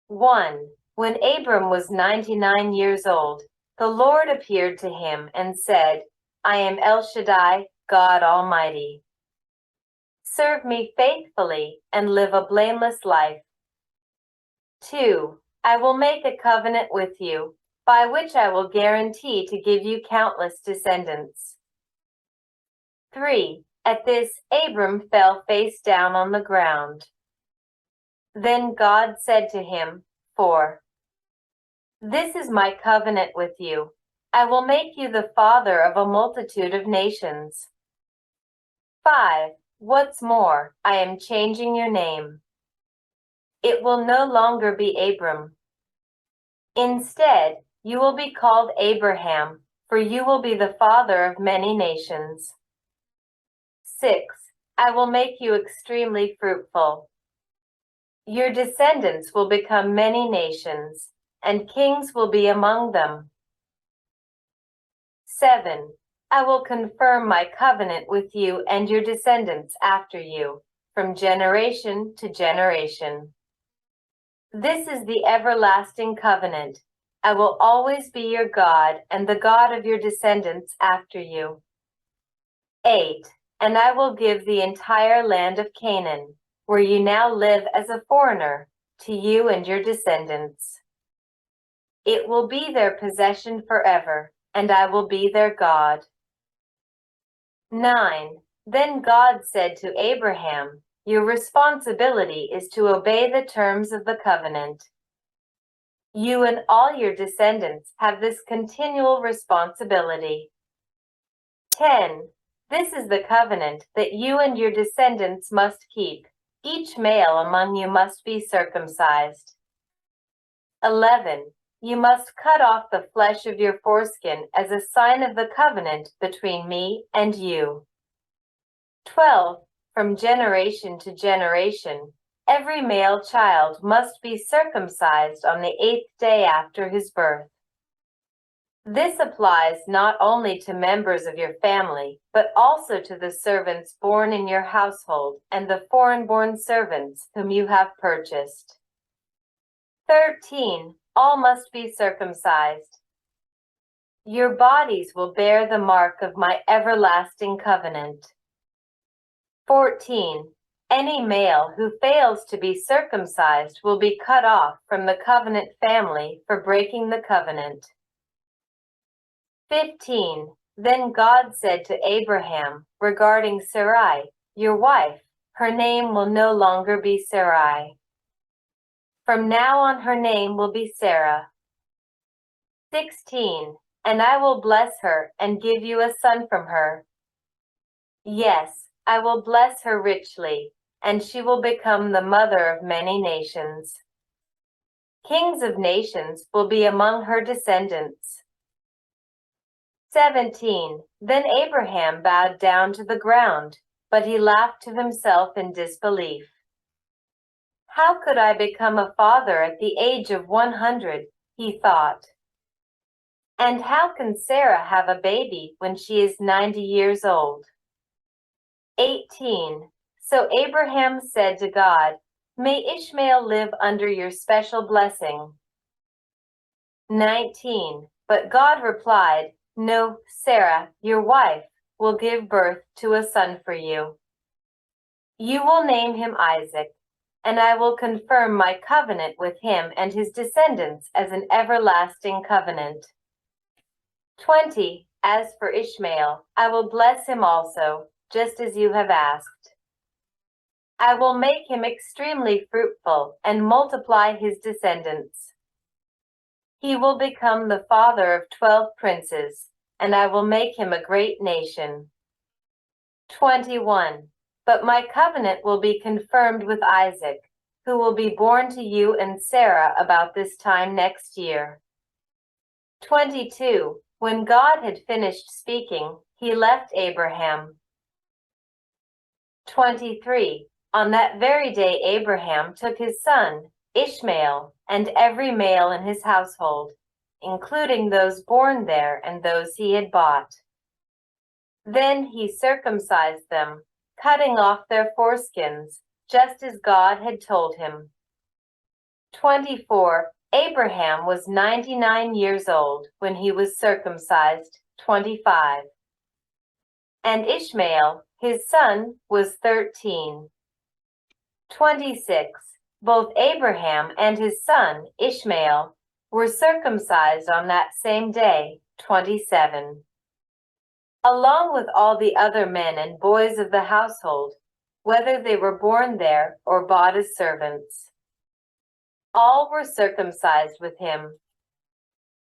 1. When Abram was 99 years old, the Lord appeared to him and said, I am El Shaddai, God Almighty. Serve me faithfully and live a blameless life. 2. I will make a covenant with you, by which I will guarantee to give you countless descendants. 3. At this, Abram fell face down on the ground. Then God said to him, 4. This is my covenant with you. I will make you the father of a multitude of nations. 5. What's more, I am changing your name. It will no longer be Abram. Instead, you will be called Abraham, for you will be the father of many nations. 6. I will make you extremely fruitful. Your descendants will become many nations, and kings will be among them. 7. I will confirm my covenant with you and your descendants after you, from generation to generation. This is the everlasting covenant. I will always be your God and the God of your descendants after you. 8. And I will give the entire land of Canaan, where you now live as a foreigner, to you and your descendants. It will be their possession forever, and I will be their God. 9. Then God said to Abraham, your responsibility is to obey the terms of the covenant. You and all your descendants have this continual responsibility. 10. This is the covenant that you and your descendants must keep. Each male among you must be circumcised. 11. You must cut off the flesh of your foreskin as a sign of the covenant between me and you. 12. From generation to generation, every male child must be circumcised on the 8th day after his birth. This applies not only to members of your family, but also to the servants born in your household and the foreign-born servants whom you have purchased. 13. All must be circumcised. Your bodies will bear the mark of my everlasting covenant. 14. Any male who fails to be circumcised will be cut off from the covenant family for breaking the covenant. 15. Then God said to Abraham regarding Sarai, your wife, her name will no longer be Sarai. From now on her name will be Sarah. 16. And I will bless her and give you a son from her. Yes, I will bless her richly, and she will become the mother of many nations. Kings of nations will be among her descendants. 17. Then Abraham bowed down to the ground, but he laughed to himself in disbelief. How could I become a father at the age of 100, he thought. And how can Sarah have a baby when she is 90 years old? 18. So Abraham said to God, may Ishmael live under your special blessing. 19. But God replied, no, Sarah, your wife, will give birth to a son for you. You will name him Isaac, and I will confirm my covenant with him and his descendants as an everlasting covenant. 20. As for Ishmael, I will bless him also, just as you have asked. I will make him extremely fruitful and multiply his descendants. He will become the father of 12 princes, and I will make him a great nation. 21. But my covenant will be confirmed with Isaac, who will be born to you and Sarah about this time next year. 22. When God had finished speaking, he left Abraham. 23. On that very day Abraham took his son, Ishmael, and every male in his household, including those born there and those he had bought. Then he circumcised them, cutting off their foreskins, just as God had told him. 24. Abraham was 99 years old when he was circumcised. 25. And Ishmael, his son, was 13. 26. Both Abraham and his son, Ishmael, were circumcised on that same day. 27. Along with all the other men and boys of the household, whether they were born there or bought as servants. All were circumcised with him,